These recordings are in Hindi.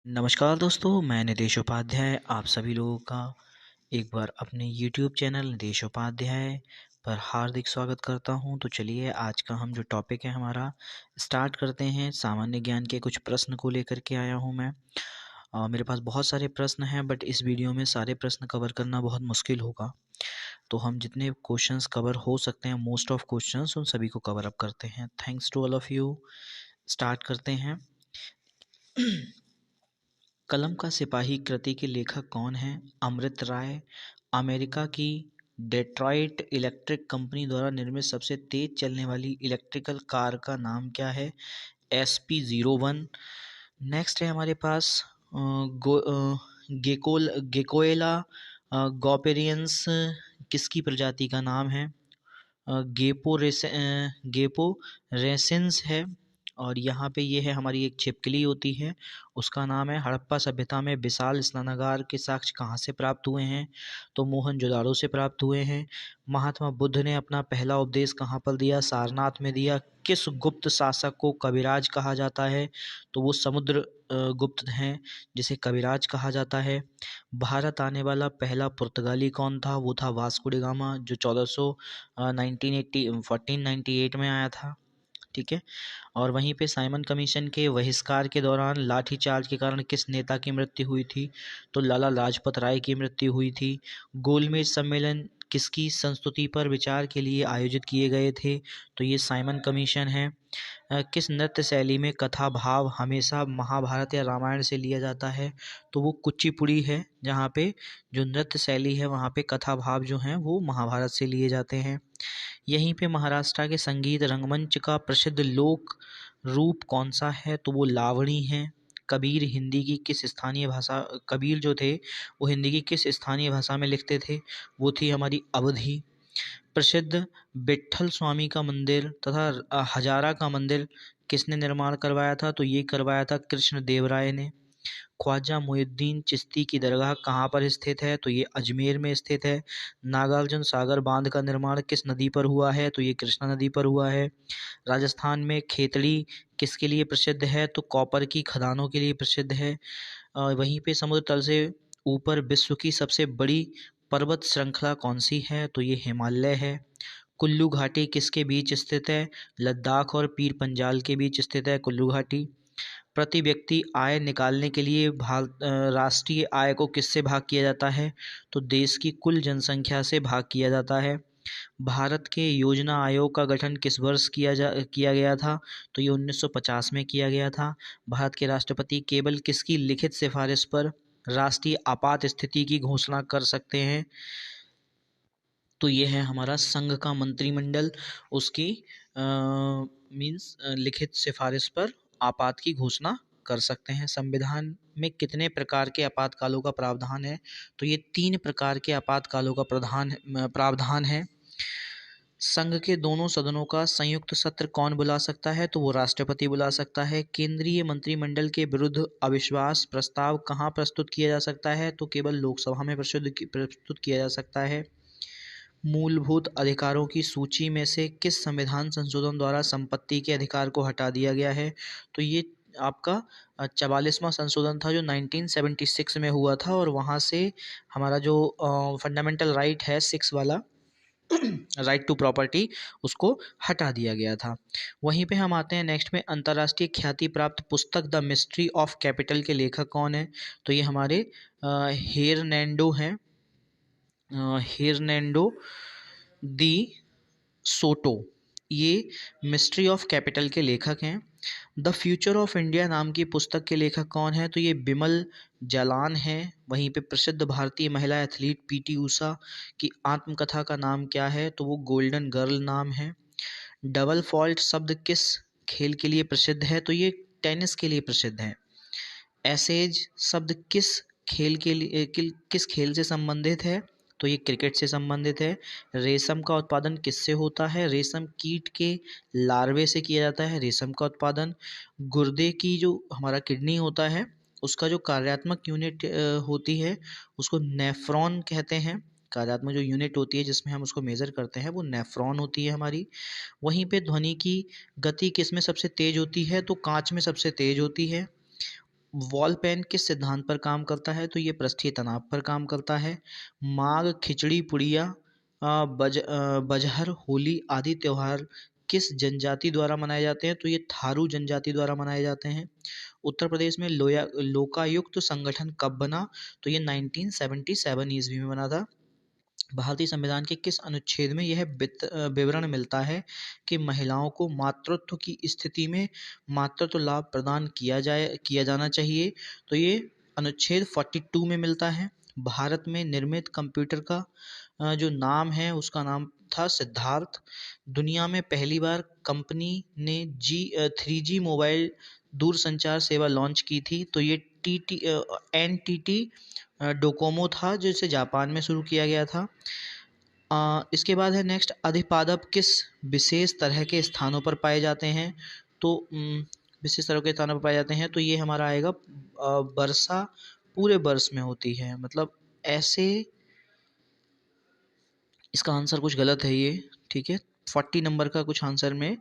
नमस्कार दोस्तों, मैं नितेश उपाध्याय आप सभी लोगों का एक बार अपने YouTube चैनल नितेश उपाध्याय पर हार्दिक स्वागत करता हूं। तो चलिए आज का हम जो टॉपिक है हमारा स्टार्ट करते हैं। सामान्य ज्ञान के कुछ प्रश्न को लेकर के आया हूं मैं। मेरे पास बहुत सारे प्रश्न हैं बट इस वीडियो में सारे प्रश्न कवर करना बहुत मुश्किल होगा। तो हम जितने क्वेश्चंस कवर हो सकते हैं, मोस्ट ऑफ क्वेश्चंस उन सभी को कवर अप करते हैं। Thanks to all of you. Start करते हैं। कलम का सिपाही कृति के लेखक कौन हैं? अमृत राय। अमेरिका की डेट्रॉइट इलेक्ट्रिक कंपनी द्वारा निर्मित सबसे तेज चलने वाली इलेक्ट्रिकल कार का नाम क्या है? SP01। नेक्स्ट है हमारे पास गेकोएला गॉपेरियंस किसकी प्रजाति का नाम है? गेपोरेसेंस है। और यहाँ पे ये है हमारी एक छिपकली होती है, उसका नाम है। हड़प्पा सभ्यता में विशाल स्नानागार के साक्ष्य कहाँ से प्राप्त हुए हैं? तो मोहनजोदाड़ो से प्राप्त हुए हैं। महात्मा बुद्ध ने अपना पहला उपदेश कहाँ पर दिया? सारनाथ में दिया। किस गुप्त शासक को कविराज कहा जाता है? तो वो समुद्र गुप्त हैं जिसे कविराज कहा जाता है। भारत आने वाला पहला पुर्तगाली कौन था? वो था वास्को डी गामा, जो 1498 में आया था। ठीक है। और वहीं पे साइमन कमीशन के बहिष्कार के दौरान लाठीचार्ज के कारण किस नेता की मृत्यु हुई थी? तो लाला लाजपत राय की मृत्यु हुई थी। गोलमेज सम्मेलन किसकी संस्तुति पर विचार के लिए आयोजित किए गए थे? तो ये साइमन कमीशन है। किस नृत्य शैली में कथा भाव हमेशा महाभारत या रामायण से लिया जाता है? तो वो कुचिपुड़ी है, जहाँ पे जो नृत्य शैली है वहाँ पे कथा भाव जो हैं वो महाभारत से लिए जाते हैं। यहीं पे महाराष्ट्र के संगीत रंगमंच का प्रसिद्ध लोक रूप कौन सा है? तो वो लावणी है। कबीर जो थे वो हिंदी की किस स्थानीय भाषा में लिखते थे? वो थी हमारी अवधी। प्रसिद्ध विट्ठल स्वामी का मंदिर तथा हजारा का मंदिर किसने निर्माण करवाया था? तो ये करवाया था कृष्ण देव राय ने। ख्वाजा मुइनुद्दीन चिश्ती की दरगाह कहाँ पर स्थित है? तो ये अजमेर में स्थित है। नागार्जुन सागर बांध का निर्माण किस नदी पर हुआ है? तो ये कृष्णा नदी पर हुआ है। राजस्थान में खेतड़ी किसके लिए प्रसिद्ध है? तो कॉपर की खदानों के लिए प्रसिद्ध है। वहीं पे समुद्र तल से ऊपर विश्व की सबसे बड़ी पर्वत श्रृंखला कौन सी है? तो ये हिमालय है। कुल्लू घाटी किसके बीच स्थित है? लद्दाख और पीर पंजाल के बीच स्थित है कुल्लू घाटी। प्रति व्यक्ति आय निकालने के लिए राष्ट्रीय आय को किससे भाग किया जाता है? तो देश की कुल जनसंख्या से भाग किया जाता है। भारत के योजना आयोग का गठन किस वर्ष किया गया था? तो ये 1950 में किया गया था। भारत के राष्ट्रपति केवल किसकी लिखित सिफारिश पर राष्ट्रीय आपात स्थिति की घोषणा कर सकते हैं? तो ये है हमारा संघ का मंत्रिमंडल, उसकी मीन्स लिखित सिफारिश पर आपात की घोषणा कर सकते हैं। संविधान में कितने प्रकार के आपातकालों का प्रावधान है? तो ये 3 प्रकार के आपातकालों का प्रावधान है। संघ के दोनों सदनों का संयुक्त सत्र कौन बुला सकता है? तो वो राष्ट्रपति बुला सकता है। केंद्रीय मंत्रिमंडल के विरुद्ध अविश्वास प्रस्ताव कहाँ प्रस्तुत किया जा सकता है? तो केवल लोकसभा में प्रस्तुत किया जा सकता है। मूलभूत अधिकारों की सूची में से किस संविधान संशोधन द्वारा संपत्ति के अधिकार को हटा दिया गया है? तो ये आपका 44वां संशोधन था जो 1976 में हुआ था, और वहाँ से हमारा जो फंडामेंटल राइट है 6 वाला राइट टू प्रॉपर्टी, उसको हटा दिया गया था। वहीं पे हम आते हैं नेक्स्ट में, अंतर्राष्ट्रीय ख्याति प्राप्त पुस्तक द मिस्ट्री ऑफ कैपिटल के लेखक कौन है? तो ये हमारे हेरनैंडो हैं, हेरनैंडो दी सोटो। ये मिस्ट्री ऑफ कैपिटल के लेखक हैं। द फ्यूचर ऑफ इंडिया नाम की पुस्तक के लेखक कौन है? तो ये बिमल जालान है। वहीं पे प्रसिद्ध भारतीय महिला एथलीट पीटी उषा की आत्मकथा का नाम क्या है? तो वो गोल्डन गर्ल नाम है। डबल फॉल्ट शब्द किस खेल के लिए प्रसिद्ध है? तो ये टेनिस के लिए प्रसिद्ध है। एसेज शब्द किस खेल से संबंधित है? तो ये क्रिकेट से संबंधित है। रेशम का उत्पादन किससे होता है? रेशम कीट के लार्वे से किया जाता है रेशम का उत्पादन। गुर्दे की जो हमारा किडनी होता है उसका जो कार्यात्मक यूनिट होती है उसको नेफ्रॉन कहते हैं। कार्यात्मक जो यूनिट होती है जिसमें हम उसको मेज़र करते हैं वो नेफ्रॉन होती है हमारी। वहीं पे ध्वनि की गति किस में सबसे तेज होती है? तो कांच में सबसे तेज होती है। वॉल पेन किस सिद्धांत पर काम करता है? तो ये पृष्ठीय तनाव पर काम करता है। माघ, खिचड़ी, पुड़िया, बजहर, होली आदि त्योहार किस जनजाति द्वारा मनाए जाते हैं? तो ये थारू जनजाति द्वारा मनाए जाते हैं। उत्तर प्रदेश में लोकायुक्त संगठन कब बना? तो ये 1977 ईस्वी में बना था। भारतीय संविधान के किस अनुच्छेद में यह विवरण मिलता है कि महिलाओं को मातृत्व की स्थिति में मातृत्व लाभ प्रदान किया जाना चाहिए? तो ये अनुच्छेद 42 में मिलता है। भारत में निर्मित कंप्यूटर का जो नाम है उसका नाम था सिद्धार्थ। दुनिया में पहली बार कंपनी ने 3G मोबाइल दूरसंचार सेवा लॉन्च की थी, तो ये NTT डोकोमो था, जो इसे जापान में शुरू किया गया था। इसके बाद है नेक्स्ट, अधिपादप किस विशेष तरह के स्थानों पर पाए जाते हैं? तो विशेष तरह के स्थानों पर पाए जाते हैं, तो ये हमारा आएगा वर्षा पूरे वर्ष में होती है, मतलब ऐसे। इसका आंसर कुछ गलत है ये, ठीक है। 40 नंबर का कुछ आंसर में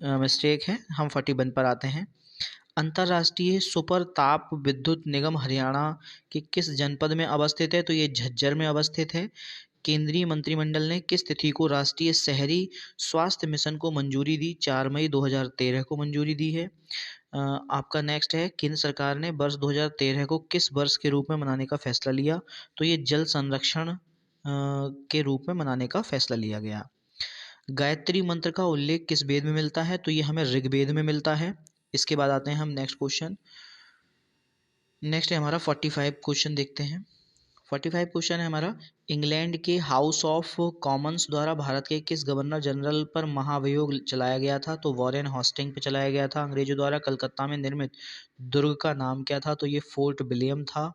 मिस्टेक है, हम 41 पर आते हैं। अंतर्राष्ट्रीय सुपर ताप विद्युत निगम हरियाणा के किस जनपद में अवस्थित है? तो ये झज्जर में अवस्थित है। केंद्रीय मंत्रिमंडल ने किस तिथि को राष्ट्रीय शहरी स्वास्थ्य मिशन को मंजूरी दी? 4 मई 2013 को मंजूरी दी है। आपका नेक्स्ट है, केंद्र सरकार ने वर्ष 2013 को किस वर्ष के रूप में मनाने का फैसला लिया? तो ये जल संरक्षण के रूप में मनाने का फैसला लिया गया। गायत्री मंत्र का उल्लेख किस वेद में मिलता है? तो ये हमें ऋग्वेद में मिलता है। इसके बाद आते हैं हम नेक्स्ट क्वेश्चन। नेक्स्ट है हमारा 45 क्वेश्चन, देखते हैं। 45 क्वेश्चन है हमारा, इंग्लैंड के हाउस ऑफ कॉमन्स द्वारा भारत के किस गवर्नर जनरल पर महाभियोग चलाया गया था? तो वॉरेन हॉस्टिंग पे चलाया गया था। अंग्रेजों द्वारा कलकत्ता में निर्मित दुर्ग का नाम क्या था? तो ये फोर्ट विलियम था।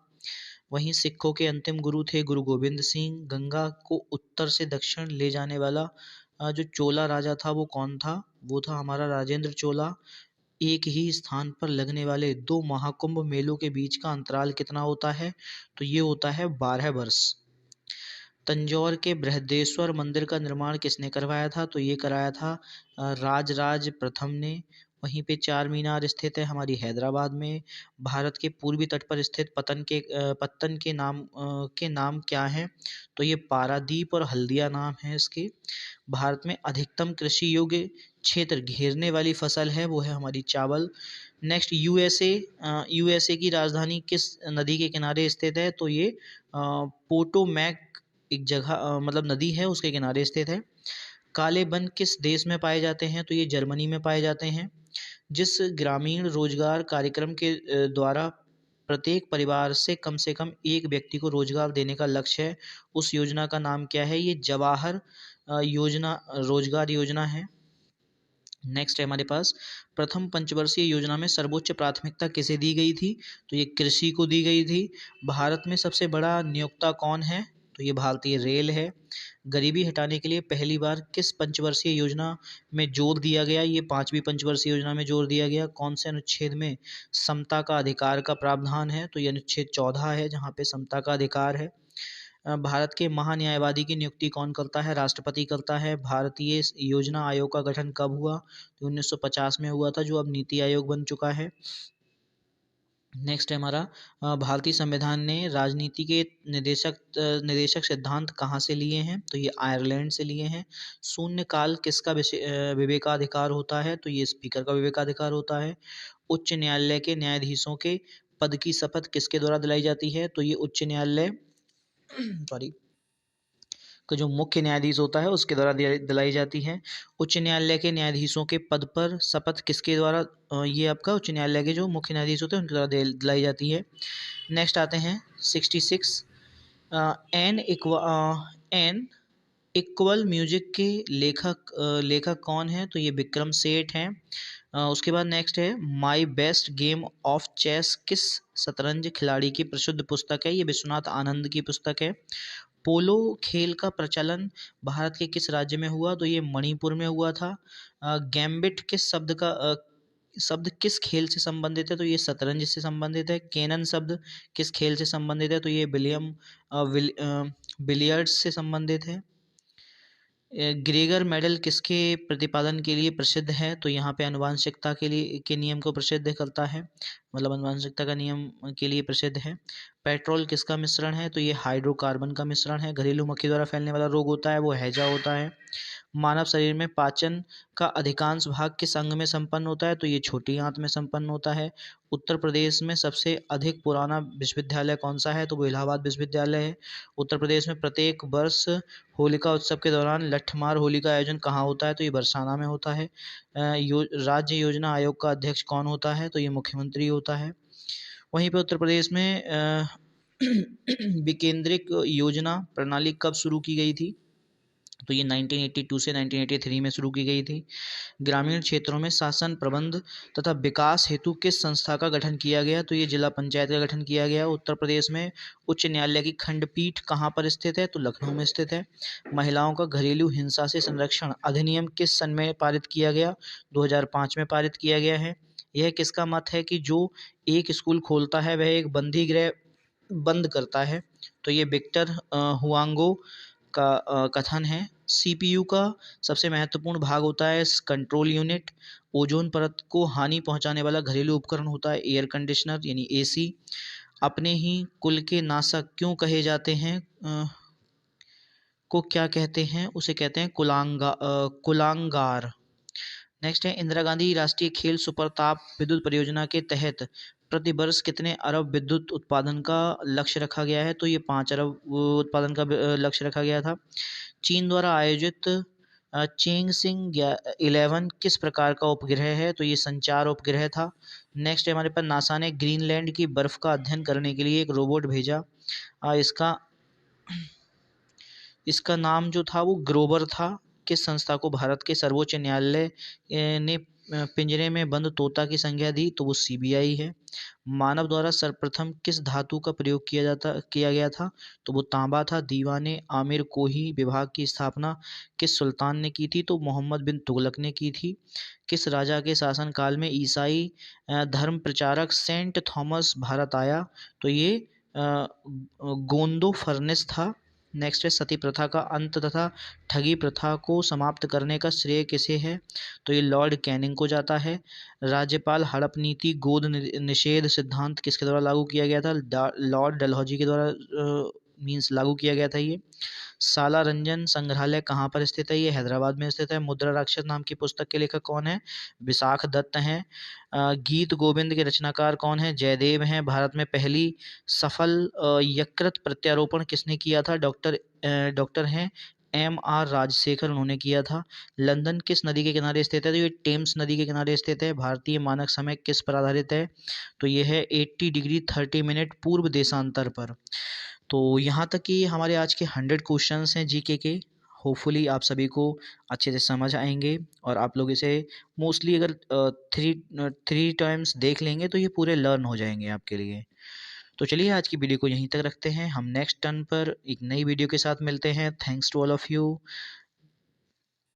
वहीं सिखों के अंतिम गुरु थे गुरु गोविंद सिंह। गंगा को उत्तर से दक्षिण ले जाने वाला जो चोला राजा था वो कौन था? वो था हमारा राजेंद्र चोला। एक ही स्थान पर लगने वाले 2 महाकुंभ मेलों के बीच का अंतराल कितना होता है? तो ये होता है 12 वर्ष। तंजौर के बृहदेश्वर मंदिर का निर्माण किसने करवाया था? तो ये कराया था राजराज प्रथम ने। वहीं पे चार मीनार स्थित है हमारी हैदराबाद में। भारत के पूर्वी तट पर स्थित पत्तन के नाम क्या हैं? तो ये पारादीप और हल्दिया नाम है इसके। भारत में अधिकतम कृषि योग्य क्षेत्र घेरने वाली फसल है वो है हमारी चावल। नेक्स्ट, यूएसए की राजधानी किस नदी के किनारे स्थित है? तो ये पोटोमैक एक जगह मतलब नदी है उसके किनारे स्थित है। काले बन किस देश में पाए जाते हैं? तो ये जर्मनी में पाए जाते हैं। जिस ग्रामीण रोजगार कार्यक्रम के द्वारा प्रत्येक परिवार से कम एक व्यक्ति को रोजगार देने का लक्ष्य है, उस योजना का नाम क्या है? ये जवाहर रोजगार योजना है। नेक्स्ट है हमारे पास, प्रथम पंचवर्षीय योजना में सर्वोच्च प्राथमिकता किसे दी गई थी? तो ये कृषि को दी गई थी। भारत में सबसे बड़ा नियोक्ता कौन है? तो ये भारतीय रेल है। गरीबी हटाने के लिए पहली बार किस पंचवर्षीय योजना में जोर दिया गया? ये 5वीं पंचवर्षीय योजना में जोर दिया गया। कौन से अनुच्छेद में समता का अधिकार का प्रावधान है? तो ये अनुच्छेद 14 है जहाँ पे समता का अधिकार है। भारत के महान्यायवादी की नियुक्ति कौन करता है? राष्ट्रपति करता है। भारतीय योजना आयोग का गठन कब हुआ? तो 1950 में हुआ था, जो अब नीति आयोग बन चुका है। नेक्स्ट है हमारा, भारतीय संविधान ने राजनीति के निदेशक सिद्धांत कहाँ से लिए हैं? तो ये आयरलैंड से लिए हैं। शून्य काल किसका विवेकाधिकार होता है? तो ये स्पीकर का विवेकाधिकार होता है। उच्च न्यायालय के न्यायाधीशों के पद की शपथ किसके द्वारा दिलाई जाती है? तो ये उच्च न्यायालय का जो मुख्य न्यायाधीश होता है उसके द्वारा दिलाई जाती है। उच्च न्यायालय के न्यायाधीशों के पद पर शपथ किसके द्वारा ये आपका उच्च न्यायालय के जो मुख्य न्यायाधीश होते हैं उनके द्वारा दिलाई जाती है। नेक्स्ट आते हैं 66, एन इक्वल म्यूजिक के लेखक कौन है? तो ये विक्रम सेठ हैं। उसके बाद नेक्स्ट है, my best game of chess किस शतरंज खिलाड़ी की प्रसिद्ध पुस्तक है? ये विश्वनाथ आनंद की पुस्तक है। पोलो खेल का प्रचलन भारत के किस राज्य में हुआ? तो ये मणिपुर में हुआ था। गैम्बिट किस शब्द किस खेल से संबंधित है? तो ये शतरंज से संबंधित है। कैनन शब्द किस खेल से संबंधित है? तो ये बिलियर्ड्स से संबंधित है। ग्रेगर मेडल किसके प्रतिपादन के लिए प्रसिद्ध है? तो यहाँ पे आनुवांशिकता के लिए के नियम को प्रसिद्ध करता है, मतलब आनुवांशिकता का नियम के लिए प्रसिद्ध है। पेट्रोल किसका मिश्रण है? तो ये हाइड्रोकार्बन का मिश्रण है। घरेलू मक्खी द्वारा फैलने वाला रोग होता है वो हैजा होता है। मानव शरीर में पाचन का अधिकांश भाग किस अंग में संपन्न होता है? तो ये छोटी आंत में संपन्न होता है। उत्तर प्रदेश में सबसे अधिक पुराना विश्वविद्यालय कौन सा है? तो वो इलाहाबाद विश्वविद्यालय है। उत्तर प्रदेश में प्रत्येक वर्ष होलिका उत्सव के दौरान लठमार होली का आयोजन कहाँ होता है? तो ये बरसाना में होता है। राज्य योजना आयोग का अध्यक्ष कौन होता है? तो ये मुख्यमंत्री होता है। वहीं पर उत्तर प्रदेश में विकेंद्रित योजना प्रणाली कब शुरू की गई थी? तो ये 1982 से 1983 में शुरू की गई थी। ग्रामीण क्षेत्रों में शासन प्रबंध तथा विकास हेतु किस संस्था का गठन किया गया? तो ये जिला पंचायत का गठन किया गया। उत्तर प्रदेश में उच्च न्यायालय की खंडपीठ कहाँ पर स्थित है? तो लखनऊ में स्थित है। महिलाओं का घरेलू हिंसा से संरक्षण अधिनियम किस सन में पारित किया गया? 2005 में पारित किया गया है। यह किसका मत है कि जो एक स्कूल खोलता है वह एक बंदी गृह बंद करता है? तो ये विक्टर हुआंगो का कथन है। सीपीयू का सबसे महत्वपूर्ण भाग होता है कंट्रोल यूनिट। ओजोन परत को हानि पहुंचाने वाला घरेलू उपकरण होता है एयर कंडीशनर यानी एसी। अपने ही कुल के नाशक क्यों कहे जाते हैं? को क्या कहते हैं? उसे कहते हैं कुलांगार। नेक्स्ट है इंदिरा गांधी राष्ट्रीय खेल सुपरताप विद्युत परियोजना के तहत प्रति वर्ष कितने अरब विद्युत उत्पादन का लक्ष्य रखा गया है? तो ये 5 अरब उत्पादन का लक्ष्य रखा गया था। चीन द्वारा आयोजित चेंगसिंग 11 किस प्रकार का उपग्रह है? तो ये संचार उपग्रह था। नेक्स्ट है हमारे पास नासा ने ग्रीनलैंड की बर्फ का अध्ययन करने के लिए एक रोबोट भेजा। इसका नाम जो था वो ग्रोवर था। किस संस्था को भारत के सर्वोच्च न्यायालय ने पिंजरे में बंद तोता की संज्ञा दी? तो वो सीबीआई है। मानव द्वारा सर्वप्रथम किस धातु का प्रयोग किया गया था? तो वो तांबा था। दीवाने आमिर कोही विभाग की स्थापना किस सुल्तान ने की थी? तो मोहम्मद बिन तुगलक ने की थी। किस राजा के शासनकाल में ईसाई धर्म प्रचारक सेंट थॉमस भारत आया? तो ये गोंदो फर्नेस था। नेक्स्ट है सती प्रथा का अंत तथा ठगी प्रथा को समाप्त करने का श्रेय किसे है? तो ये लॉर्ड कैनिंग को जाता है। राज्यपाल हड़प नीति गोद निषेध सिद्धांत किसके द्वारा लागू किया गया था? लॉर्ड डलहौजी के द्वारा मीन्स लागू किया गया था ये। साला रंजन संग्रहालय कहाँ पर स्थित है? ये हैदराबाद में स्थित है। मुद्रा राक्षस नाम की पुस्तक के लेखक कौन है? विशाख दत्त हैं। गीत गोविंद के रचनाकार कौन है? जयदेव हैं। भारत में पहली सफल यकृत प्रत्यारोपण किसने किया था? डॉक्टर हैं MR राजशेखर, उन्होंने किया था। लंदन किस नदी के किनारे स्थित है? तो ये टेम्स नदी के किनारे स्थित है। भारतीय मानक समय किस पर आधारित है? तो ये है 80 डिग्री 30 मिनट पूर्व देशांतर पर। तो यहाँ तक कि हमारे आज के 100 क्वेश्चंस हैं जीके के। होपफुली आप सभी को अच्छे से समझ आएंगे और आप लोग इसे मोस्टली अगर थ्री टाइम्स देख लेंगे तो ये पूरे लर्न हो जाएंगे आपके लिए। तो चलिए आज की वीडियो को यहीं तक रखते हैं। हम नेक्स्ट टर्न पर एक नई वीडियो के साथ मिलते हैं। Thanks to all of you.